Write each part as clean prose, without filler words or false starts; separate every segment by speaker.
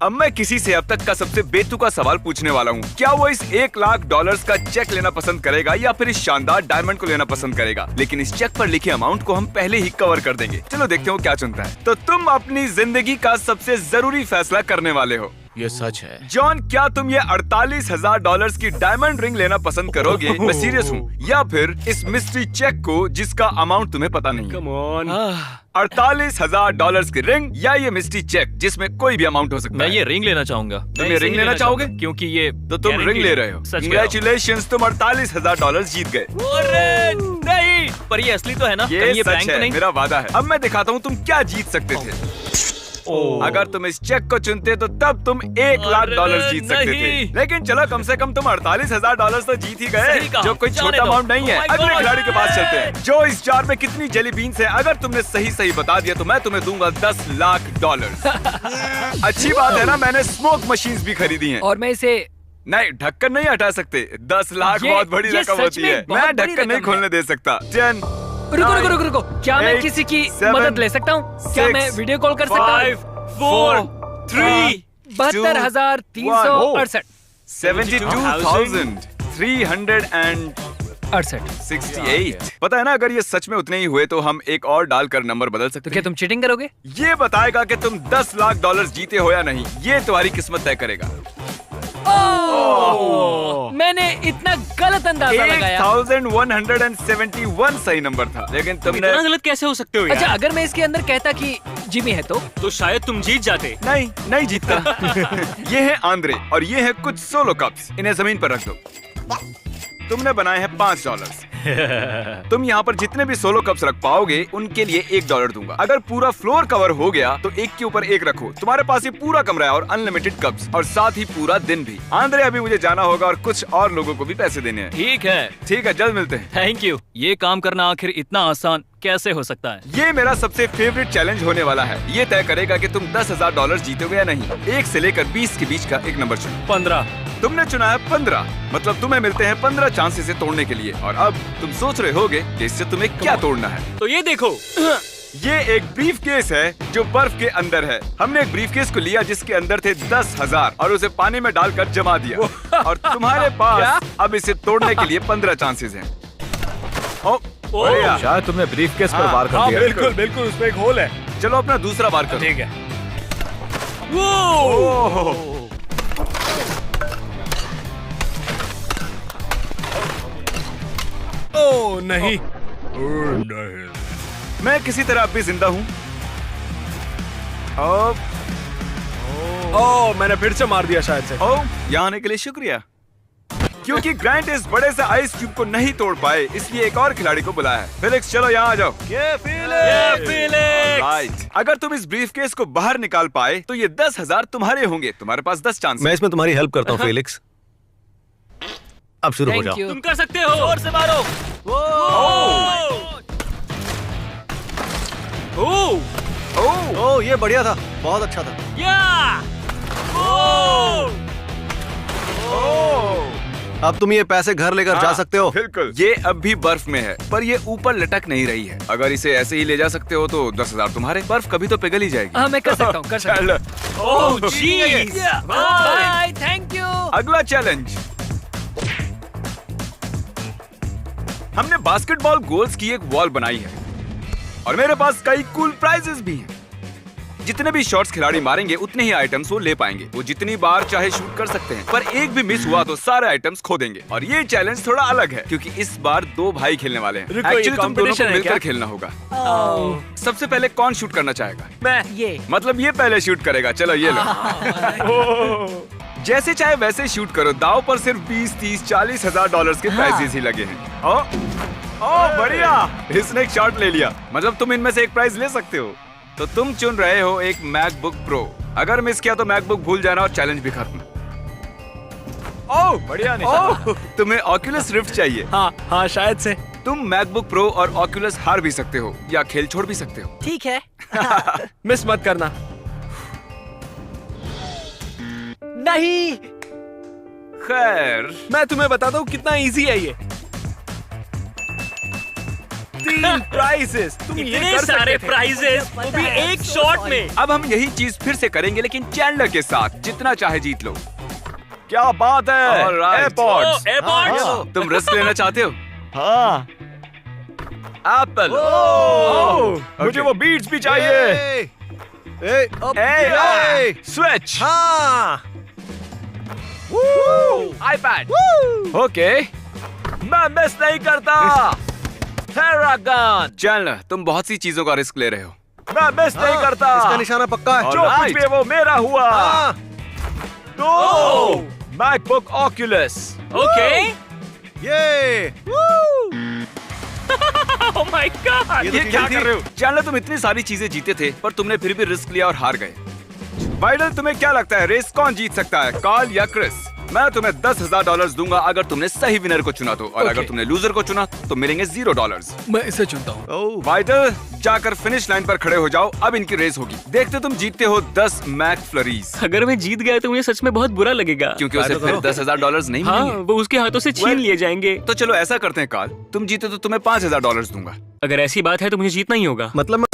Speaker 1: अब मैं किसी से अब तक का सबसे बेतुका सवाल पूछने वाला हूँ। क्या वो इस $1,00,000 का चेक लेना पसंद करेगा या फिर इस शानदार डायमंड को लेना पसंद करेगा? लेकिन इस चेक पर लिखे अमाउंट को हम पहले ही कवर कर देंगे। चलो देखते हो क्या चुनता है। तो तुम अपनी जिंदगी का सबसे जरूरी फैसला करने वाले हो।
Speaker 2: ये सच है।
Speaker 1: जॉन, क्या तुम ये $48,000 की डायमंड रिंग लेना पसंद करोगे? मैं सीरियस हूँ। या फिर इस मिस्ट्री चेक को जिसका अमाउंट तुम्हें पता नहीं?
Speaker 3: Come on.
Speaker 1: $48,000 की रिंग या ये मिस्ट्री चेक जिसमें कोई भी अमाउंट हो सकता
Speaker 4: मैं
Speaker 1: है?
Speaker 4: ये रिंग लेना चाहूंगा।
Speaker 1: तुम ये रिंग लेना चाहोगे?
Speaker 4: क्योंकि ये
Speaker 1: तो तुम रिंग ले रहे हो। Congratulations, तुम $48,000 जीत गए।
Speaker 4: नहीं, पर ये असली तो है ना?
Speaker 1: ये
Speaker 4: कहीं
Speaker 1: सच
Speaker 4: प्रैंक तो
Speaker 1: है,
Speaker 4: नहीं?
Speaker 1: मेरा वादा है। अब मैं दिखाता हूँ तुम क्या जीत सकते थे। अगर तुम इस चेक को चुनते तो तब तुम $1,00,000 जीत सकते थे।
Speaker 4: नहीं।
Speaker 1: लेकिन चलो, कम से कम तुम $48,000 तो जीत ही गए,
Speaker 4: सही कहा।
Speaker 1: जो कोई
Speaker 4: जाने
Speaker 1: छोटा
Speaker 4: दो।
Speaker 1: अमाउंट नहीं है।
Speaker 4: Oh my
Speaker 1: अगले
Speaker 4: God।
Speaker 1: खिलाड़ी के पास चलते हैं। जो इस जार में कितनी जेली बीन्स है, अगर तुमने सही बता दिया तो मैं तुम्हें दूंगा $10,00,000। अच्छी बात है ना, मैंने स्मोक मशीन्स भी खरीदी हैं।
Speaker 5: और मैं इसे
Speaker 1: नहीं, ढक्कन नहीं हटा सकते। 10 लाख
Speaker 5: ये-
Speaker 1: बहुत बड़ी
Speaker 5: ये
Speaker 1: रकम
Speaker 5: सच
Speaker 1: होती
Speaker 5: में
Speaker 1: है।
Speaker 5: बहुत
Speaker 1: मैं
Speaker 5: बड़ी
Speaker 1: ढक्कन नहीं
Speaker 5: रकम है।
Speaker 1: खोलने दे सकता। 10
Speaker 5: रुको। क्या मैं
Speaker 1: 8,
Speaker 5: किसी की
Speaker 1: 7,
Speaker 5: मदद ले सकता हूँ? क्या
Speaker 1: 6,
Speaker 5: मैं वीडियो कॉल कर सकता हूँ?
Speaker 4: 5, 4, 3।
Speaker 5: 72,368
Speaker 1: 72,368। पता है ना, अगर ये सच में उतने ही हुए तो हम एक और डालकर नंबर बदल सकते
Speaker 5: तो क्या
Speaker 1: हैं।
Speaker 5: तुम चीटिंग करोगे?
Speaker 1: ये बताएगा कि तुम $10,00,000 जीते हो या नहीं। ये तुम्हारी किस्मत तय करेगा।
Speaker 5: मैंने इतना गलत अंदाजा लगाया।
Speaker 1: 1171 सही नंबर था, लेकिन तुमने
Speaker 3: इतना गलत कैसे हो सकते हो यार?
Speaker 5: अच्छा, अगर मैं इसके अंदर कहता कि जिमी है तो
Speaker 3: शायद तुम जीत जाते।
Speaker 1: नहीं जीतता। ये है आंद्रे और ये है कुछ सोलो कप्स। इन्हें जमीन पर रख दो। तुमने बनाए हैं $5। तुम यहाँ पर जितने भी सोलो कप्स रख पाओगे उनके लिए $1 दूंगा। अगर पूरा फ्लोर कवर हो गया तो एक के ऊपर एक रखो। तुम्हारे पास ये पूरा कमरा है और अनलिमिटेड कप्स, और साथ ही पूरा दिन भी। आंद्रे, अभी मुझे जाना होगा और कुछ और लोगों को भी पैसे देने हैं।
Speaker 4: ठीक है,
Speaker 1: जल्द मिलते हैं।
Speaker 4: Thank you. ये काम करना आखिर इतना आसान कैसे हो सकता है?
Speaker 1: ये मेरा सबसे फेवरेट चैलेंज होने वाला है। ये तय करेगा कि तुम $10,000 जीतोगे या नहीं। 1 से लेकर 20 के बीच का एक नंबर चुनो।
Speaker 3: 15।
Speaker 1: तुमने चुना है 15, मतलब तुम्हें मिलते हैं 15 चांसेस इसे तोड़ने के लिए। और अब तुम सोच रहे होगे कि इससे तुम्हें क्या तोड़ना है।
Speaker 3: तो ये देखो।
Speaker 1: ये एक ब्रीफ केस है जो बर्फ के अंदर है। हमने एक ब्रीफ केस को लिया जिसके अंदर थे 10,000 और उसे पानी में डालकर जमा दिया। और तुम्हारे पास अब इसे तोड़ने के लिए 15 चांसेस हैं। बढ़िया।
Speaker 2: शायद तुमने ब्रीफकेस पर वार कर दिया।
Speaker 3: बिल्कुल उसमें एक होल है।
Speaker 1: चलो अपना दूसरा बार करो।
Speaker 3: ठीक है।
Speaker 1: ओह,
Speaker 3: ओह नहीं।
Speaker 1: मैं किसी तरह अब भी जिंदा हूँ।
Speaker 3: ओह, मैंने फिर से मार दिया शायद से।
Speaker 1: यहाँ आने के लिए शुक्रिया। क्योंकि ग्रांट इस बड़े से आइस क्यूब को नहीं तोड़ पाए, इसलिए एक और खिलाड़ी को बुलाया है। फेलिक्स, चलो यहाँ आ जाओ। राइट। अगर तुम इस ब्रीफकेस को बाहर निकाल पाए तो ये 10,000 तुम्हारे होंगे। तुम्हारे पास 10 चांस।
Speaker 2: मैं इसमें तुम्हारी हेल्प करता हूँ फेलिक्स। अब शुरू हो
Speaker 5: थैंक
Speaker 2: जाओ।
Speaker 5: यू।
Speaker 3: तुम कर सकते हो। और से मारो।
Speaker 2: ओह, ये बढ़िया था, बहुत अच्छा था। अब तुम ये पैसे घर लेकर जा सकते हो।
Speaker 1: बिल्कुल। ये अब भी बर्फ में है, पर ये ऊपर लटक नहीं रही है। अगर इसे ऐसे ही ले जा सकते हो तो 10,000 तुम्हारे। बर्फ कभी तो पिघल ही जाएगी।
Speaker 5: हाँ, मैं कर सकता हूँ, कर सकता हूँ।
Speaker 1: चलो,
Speaker 3: oh jeez.
Speaker 5: Bye, thank you.
Speaker 1: अगला चैलेंज। हमने बास्केटबॉल गोल्स की एक वॉल बनाई है और मेरे पास कई कूल प्राइजेस भी हैं। जितने भी शॉट्स खिलाड़ी मारेंगे उतने ही आइटम्स वो ले पाएंगे। वो जितनी बार चाहे शूट कर सकते हैं, पर एक भी मिस हुआ तो सारे आइटम्स खो देंगे। और ये चैलेंज थोड़ा अलग है क्योंकि इस बार 2 भाई खेलने वाले हैं।
Speaker 3: रुको, ये
Speaker 1: एक्चुअली तुम दोनों को
Speaker 3: competition है
Speaker 1: मिलकर
Speaker 3: क्या?
Speaker 1: खेलना होगा। सबसे पहले कौन शूट करना चाहेगा?
Speaker 3: मैं।
Speaker 5: ये
Speaker 1: मतलब ये पहले शूट करेगा। चलो ये लो। जैसे चाहे वैसे शूट करो। दाव पर सिर्फ 20, 30, $40,000 के प्राइजेस ही लगे हैं। ओह बढ़िया, इसने एक शॉट ले लिया। मतलब तुम इनमें से एक प्राइज ले सकते हो। तो तुम चुन रहे हो एक मैकबुक प्रो। अगर मिस किया तो मैकबुक भूल जाना और चैलेंज भी खत्म। ओह बढ़िया निशाना। तुम्हें ऑक्यूलस रिफ्ट चाहिए?
Speaker 3: हाँ शायद से।
Speaker 1: तुम मैकबुक प्रो और ऑक्यूलस हार भी सकते हो या खेल छोड़ भी सकते हो।
Speaker 5: ठीक है।
Speaker 3: मिस मत करना।
Speaker 5: नहीं,
Speaker 1: खैर,
Speaker 3: मैं तुम्हें बताता हूँ कितना इजी है ये। 3 प्राइजेस। तुम ये
Speaker 4: इतने
Speaker 3: कर
Speaker 4: सारे
Speaker 3: सकते थे।
Speaker 4: प्राइजेस, वो भी एक शॉट में।
Speaker 1: अब हम यही चीज फिर से करेंगे, लेकिन चैंडलर के साथ। जितना चाहे जीत लो।
Speaker 3: क्या बात है।
Speaker 1: Alright.
Speaker 3: एयरपॉड्स।
Speaker 4: Oh, AirPods?
Speaker 3: हाँ।
Speaker 1: तुम रिस्क लेना चाहते हो?
Speaker 3: हाँ।
Speaker 1: एप्पल।
Speaker 3: मुझे वो बीट्स भी चाहिए।
Speaker 1: स्विच।
Speaker 3: हाँ।
Speaker 1: आईपैड।
Speaker 3: ओके। मैं मिस नहीं करता। Theragun।
Speaker 1: चैंडलर, तुम बहुत सी चीजों का रिस्क ले रहे हो।
Speaker 3: मैं मिस नहीं करता।
Speaker 2: इसका निशाना पक्का है।
Speaker 3: जो कुछ भी है वो मेरा हुआ।
Speaker 2: हाँ।
Speaker 3: तो मैकबुक ऑक्यूलस।
Speaker 4: ओके।
Speaker 2: ये
Speaker 4: ओह माय गॉड।
Speaker 1: ये क्या कर रहे हो? चैंडलर, तुम इतनी सारी चीजें जीते थे, पर तुमने फिर भी रिस्क लिया और हार गए। वाइडल, तुम्हें क्या लगता है रेस कौन जीत सकता है, कार्ल या क्रिस? मैं तुम्हें $10,000 दूंगा अगर तुमने सही विनर को चुना तो, और अगर तुमने लूजर को चुना तो मिलेंगे $0।
Speaker 5: मैं इसे चुनता हूँ।
Speaker 1: वाइडल, जाकर फिनिश लाइन पर खड़े हो जाओ। अब इनकी रेस होगी। देखते तुम जीतते हो 10 मैक फ्लरीज,
Speaker 4: अगर मैं जीत गया तो मुझे सच में बहुत बुरा लगेगा,
Speaker 1: क्योंकि उसे फिर $10,000 नहीं
Speaker 4: हाँ,
Speaker 1: मिलेंगे।
Speaker 4: वो उसके हाथों से छीन लिए जाएंगे।
Speaker 1: तो चलो ऐसा करते हैं कार्ल, तुम जीते तो तुम्हें $5,000 दूंगा।
Speaker 4: अगर ऐसी बात है तो मुझे जीतना ही होगा।
Speaker 2: मतलब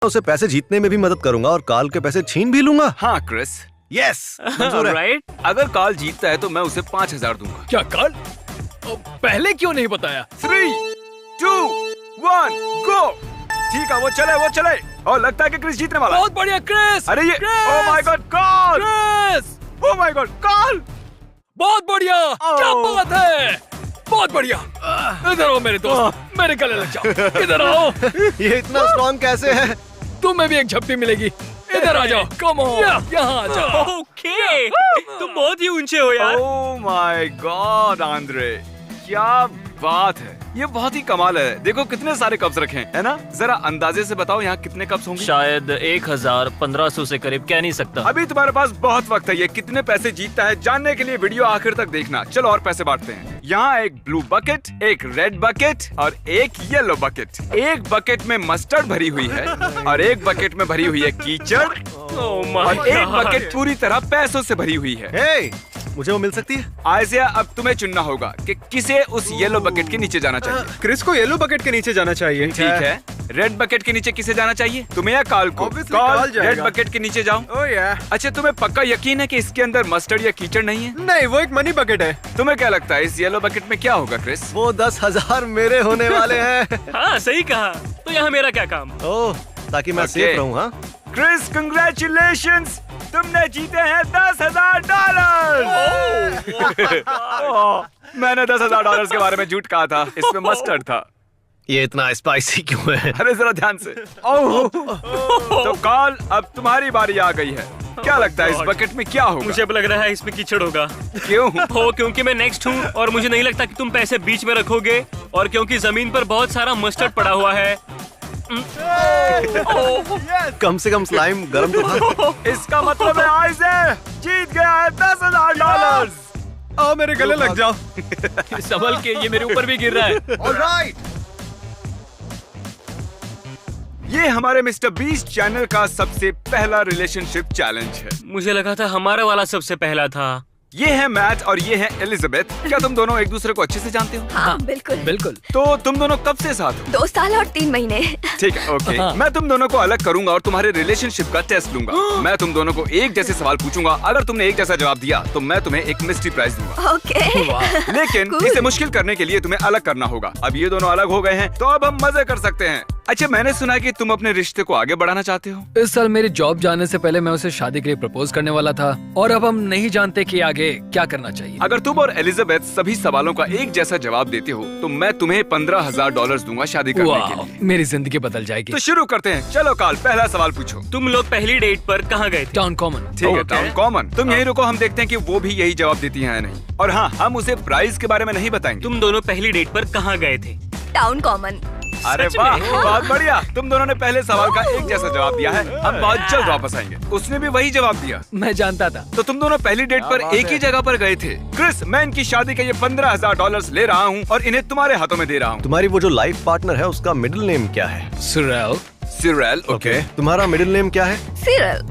Speaker 2: उसे पैसे जीतने में भी मदद करूंगा और कार्ल के पैसे छीन भी लूंगा।
Speaker 1: हाँ क्रिस,
Speaker 2: यस, मंजूर है।
Speaker 4: राइट।
Speaker 1: अगर कार्ल जीतता है तो मैं उसे 5,000 दूंगा।
Speaker 5: क्या कार्ल? पहले क्यों नहीं बताया?
Speaker 1: 3, 2, 1, गो। ठीक है, वो चले। और लगता है कि क्रिस जीतने वाला है।
Speaker 5: बहुत बढ़िया क्रिस।
Speaker 1: अरे ये,
Speaker 5: Chris!
Speaker 1: Oh my god, Carl!
Speaker 5: Chris!
Speaker 1: Oh my god, Carl!
Speaker 5: बहुत बढ़िया। क्या बात है, बहुत बढ़िया। इधर आओ मेरे दोस्त, मेरे गले लग जाओ। इधर आओ।
Speaker 2: ये इतना स्ट्रॉन्ग कैसे है?
Speaker 5: तुम्हें भी एक झप्पी मिलेगी। इधर आ जाओ, कम ऑन, यहाँ आ जाओ।
Speaker 4: ओके, तुम बहुत ही ऊंचे हो यार।
Speaker 1: ओह माय गॉड आंद्रे, क्या बात है, ये बहुत ही कमाल है। देखो कितने सारे कप्स रखे हैं, है ना? जरा अंदाजे से बताओ यहाँ कितने कप्स होंगे?
Speaker 4: शायद 1,1500 से करीब, कह नहीं सकता।
Speaker 1: अभी तुम्हारे पास बहुत वक्त है। ये कितने पैसे जीतता है जानने के लिए वीडियो आखिर तक देखना। चलो और पैसे बांटते हैं। यहाँ एक ब्लू बकेट, एक रेड बकेट और एक येलो बकेट। एक बकेट में मस्टर्ड भरी हुई है और एक बकेट में भरी हुई है कीचड़
Speaker 4: ओह माय
Speaker 1: और एक
Speaker 4: गॉड।
Speaker 1: बकेट पूरी तरह पैसों से भरी हुई है।
Speaker 2: हे, मुझे वो मिल सकती है?
Speaker 1: आइजिया, अब तुम्हें चुनना होगा कि किसे उस येलो बकेट के नीचे जाना चाहिए।
Speaker 3: क्रिस को येलो बकेट के नीचे जाना चाहिए।
Speaker 1: ठीक है, रेड बकेट के नीचे किसे जाना चाहिए? तुम्हें या कार्ल को?
Speaker 3: Obviously
Speaker 1: कार्ल,
Speaker 3: कार्ल जाएगा।
Speaker 1: रेड बकेट के नीचे जाओ।
Speaker 3: ओह या,
Speaker 1: अच्छा, तुम्हें पक्का यकीन है कि इसके अंदर मस्टर्ड या कीचड़ नहीं है?
Speaker 3: नहीं, वो एक मनी बकेट है।
Speaker 1: तुम्हें क्या लगता है इस येलो बकेट में क्या होगा क्रिस?
Speaker 2: वो 10,000 मेरे होने वाले हैं।
Speaker 4: हाँ सही कहा। तो यहाँ मेरा क्या काम?
Speaker 2: ओह, ताकि मैं
Speaker 1: Okay.
Speaker 2: सेफ रहूं। हाँ,
Speaker 1: क्रिस, कंग्रेचुलेशंस, तुमने जीते हैं $10,000। मैंने $10,000 के बारे में झूठ कहा था, इसमें मस्टर्ड था।
Speaker 2: ये इतना स्पाइसी क्यों है?
Speaker 1: अरे जरा ध्यान से। तो कॉल, अब तुम्हारी बारी आ गई है। क्या लगता है इस बकेट में क्या होगा?
Speaker 4: मुझे अब लग रहा है इसमें कीचड़ होगा।
Speaker 1: क्यों?
Speaker 4: हो क्योंकि मैं नेक्स्ट हूँ और मुझे नहीं लगता कि तुम पैसे बीच में रखोगे, और क्योंकि जमीन पर बहुत सारा मस्टर्ड पड़ा हुआ है।
Speaker 2: कम से कम स्लाइम गरम तो था।
Speaker 1: इसका मतलब है आइज़े जीत गया है $10,000।
Speaker 3: आओ मेरे गले लग जाओ।
Speaker 4: संभल के, ये मेरे ऊपर भी गिर रहा है।
Speaker 2: ऑलराइट।
Speaker 1: ये हमारे मिस्टर बीस्ट चैनल का सबसे पहला रिलेशनशिप चैलेंज है।
Speaker 4: मुझे लगा था हमारा वाला सबसे पहला था।
Speaker 1: ये है मैट और ये है एलिजाबेथ। क्या तुम दोनों एक दूसरे को अच्छे से जानते हो?
Speaker 6: हाँ बिल्कुल
Speaker 5: बिल्कुल।
Speaker 1: तो तुम दोनों कब से साथ हो?
Speaker 6: 2 साल और 3 महीने।
Speaker 1: ठीक है, ओके। मैं तुम दोनों को अलग करूंगा और तुम्हारे रिलेशनशिप का टेस्ट लूंगा। मैं तुम दोनों को एक जैसे सवाल पूछूंगा। अगर तुमने एक जैसा जवाब दिया तो मैं तुम्हें एक मिस्ट्री प्राइज दूंगा।
Speaker 6: ओके।
Speaker 1: लेकिन
Speaker 6: Cool.
Speaker 1: इसे मुश्किल करने के लिए तुम्हें अलग करना होगा। अब ये दोनों अलग हो गए हैं तो अब हम मजे कर सकते हैं। अच्छा, मैंने सुना है कि तुम अपने रिश्ते को आगे बढ़ाना चाहते हो।
Speaker 5: इस साल मेरी जॉब जाने से पहले मैं उसे शादी के लिए प्रपोज करने वाला था, और अब हम नहीं जानते कि आगे क्या करना चाहिए।
Speaker 1: अगर तुम और एलिजाबेथ सभी सवालों का एक जैसा जवाब देते हो तो मैं तुम्हें $15,000 दूंगा शादी करने के
Speaker 5: वाह,
Speaker 1: लिए।
Speaker 5: मेरी जिंदगी बदल जाएगी।
Speaker 1: तो शुरू करते हैं। चलो काल, पहला सवाल पूछो।
Speaker 4: तुम लोग पहली डेट पर कहाँ गए थे?
Speaker 5: Town common.
Speaker 1: ठीक है,
Speaker 4: Okay.
Speaker 1: Town common. तुम यही रुको, हम देखते हैं कि वो भी यही जवाब देती हैं या नहीं। और हाँ, हम उसे प्राइस के बारे में नहीं बताएंगे।
Speaker 4: तुम दोनों पहली डेट पर कहाँ गए थे?
Speaker 6: Town common.
Speaker 1: अरे
Speaker 4: सच
Speaker 1: वाह,
Speaker 4: में?
Speaker 1: बहुत बढ़िया। तुम दोनों ने पहले सवाल का एक जैसा जवाब दिया है। हम बहुत जल्द वापस आएंगे। उसने भी वही जवाब दिया।
Speaker 5: मैं जानता था।
Speaker 1: तो तुम दोनों पहली डेट पर एक ही जगह पर गए थे। क्रिस, मैं इनकी शादी के ये $15,000 ले रहा हूँ और इन्हें तुम्हारे हाथों में दे रहा हूँ।
Speaker 2: तुम्हारी वो जो लाइफ पार्टनर है उसका मिडिल नेम क्या है?
Speaker 5: सुरेल।
Speaker 1: सिरेल। ओके।
Speaker 2: तुम्हारा मिडिल नेम क्या है?
Speaker 6: सिरल।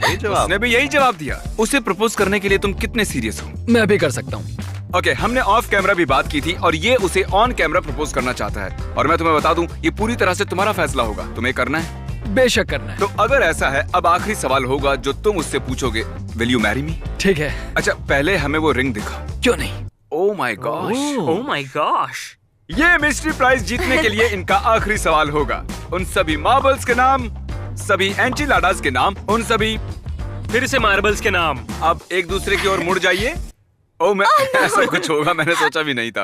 Speaker 2: ये जवाब।
Speaker 1: उसने भी यही जवाब दिया। उसे प्रपोज करने के लिए तुम कितने सीरियस हो?
Speaker 5: मैं भी कर सकता हूँ।
Speaker 1: ओके, हमने ऑफ कैमरा भी बात की थी और ये उसे ऑन कैमरा प्रपोज करना चाहता है। और मैं तुम्हें बता दूं, ये पूरी तरह से तुम्हारा फैसला होगा। तुम्हें करना है।
Speaker 5: बेशक करना है।
Speaker 1: तो अगर ऐसा है, अब आखिरी सवाल होगा जो तुम उससे पूछोगे, विल यू मैरी मी?
Speaker 5: ठीक है,
Speaker 1: अच्छा, पहले हमें वो रिंग दिखाओ।
Speaker 5: क्यों नहीं।
Speaker 1: Oh my gosh.
Speaker 4: Oh my gosh.
Speaker 1: ये मिस्ट्री प्राइज जीतने के लिए इनका आखिरी सवाल होगा। उन सभी मार्बल्स के नाम, सभी एंचिलाडास के नाम, उन सभी।
Speaker 4: फिर से मार्बल्स के नाम।
Speaker 1: अब एक दूसरे की ओर मुड़ जाइए। ओह, मैं ऐसा कुछ होगा मैंने सोचा भी नहीं था।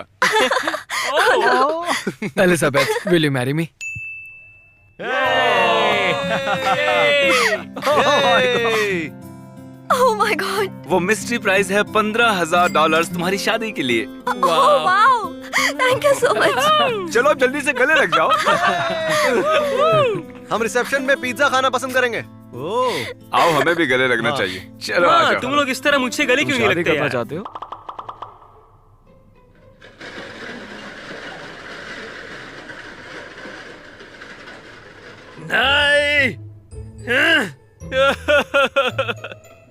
Speaker 5: Elizabeth, will you marry me?
Speaker 6: Oh my God.
Speaker 1: वो मिस्ट्री प्राइज है $15,000 तुम्हारी शादी के लिए।
Speaker 6: Oh wow, thank you so much.
Speaker 1: चलो अब जल्दी से गले लग जाओ।
Speaker 2: हम रिसेप्शन में पिज्जा खाना पसंद करेंगे। ओह,
Speaker 1: आओ, हमें भी गले लगना चाहिए। चलो आ
Speaker 4: हाँ,
Speaker 1: जाओ।
Speaker 4: तुम लोग इस तरह मुझसे गले क्यों नहीं
Speaker 3: शादी
Speaker 4: लगते
Speaker 3: करना
Speaker 4: यार?
Speaker 3: चाहते हो?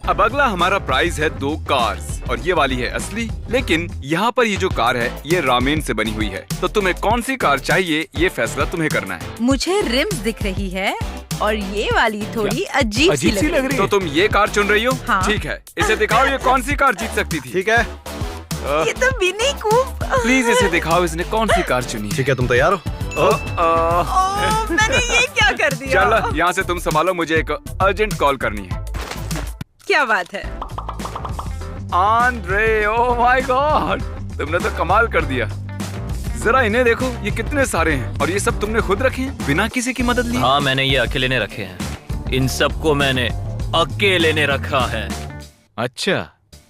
Speaker 1: अब अगला हमारा प्राइज है 2 कार्स और ये वाली है असली। लेकिन यहाँ पर ये जो कार है ये रामेन से बनी हुई है। तो तुम्हें कौन सी कार चाहिए ये फैसला तुम्हें करना है।
Speaker 7: मुझे रिम्स दिख रही है और ये वाली थोड़ी अजीब सी लग रही है।
Speaker 1: तो तुम ये कार चुन रही हो?
Speaker 7: हाँ।
Speaker 1: ठीक है, इसे दिखाओ ये कौन सी कार जीत सकती थी।
Speaker 2: ठीक है।
Speaker 7: ये तो बिनी कूप।
Speaker 1: प्लीज इसे दिखाओ, इसने कौन सी कार चुनी है।
Speaker 2: ठीक है, तुम तैयार हो?
Speaker 7: ओह, मैंने ये क्या कर दिया?
Speaker 1: चलो यहाँ से तुम संभालो, मुझे एक अर्जेंट कॉल करनी है।
Speaker 7: क्या बात है?
Speaker 1: आंद्रे, ओह माय गॉड, तुमने तो कमाल कर दिया। जरा इन्हें देखो, ये कितने सारे हैं और ये सब तुमने खुद रखे हैं बिना किसी की मदद लिए।
Speaker 4: हाँ, मैंने ये अकेले ने रखे हैं। इन सबको मैंने अकेले ने रखा है।
Speaker 3: अच्छा,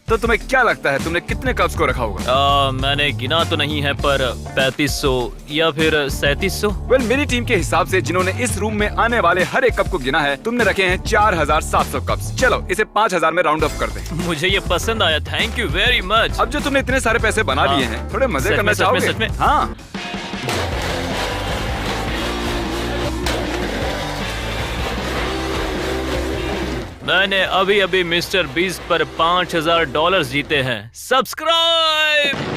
Speaker 1: तो तुम्हें क्या लगता है तुमने कितने कप्स को रखा होगा?
Speaker 4: मैंने गिना तो नहीं है, पर 3500 या फिर 3700।
Speaker 1: वेल, मेरी टीम के हिसाब से जिन्होंने इस रूम में आने वाले हर एक कप को गिना है, तुमने रखे हैं 4700 कप्स। चलो इसे 5000 में राउंड ऑफ कर दें।
Speaker 4: मुझे ये पसंद आया, थैंक यू वेरी मच।
Speaker 1: अब जो तुमने इतने सारे पैसे बना
Speaker 4: हाँ।
Speaker 1: लिए हैं, थोड़े मजे
Speaker 4: सच
Speaker 1: करना
Speaker 4: में, सच में,
Speaker 1: चाहोगे?
Speaker 4: सच में।
Speaker 1: हाँ।
Speaker 4: मैंने अभी अभी मिस्टर बीस्ट पर $5000 जीते हैं। सब्सक्राइब।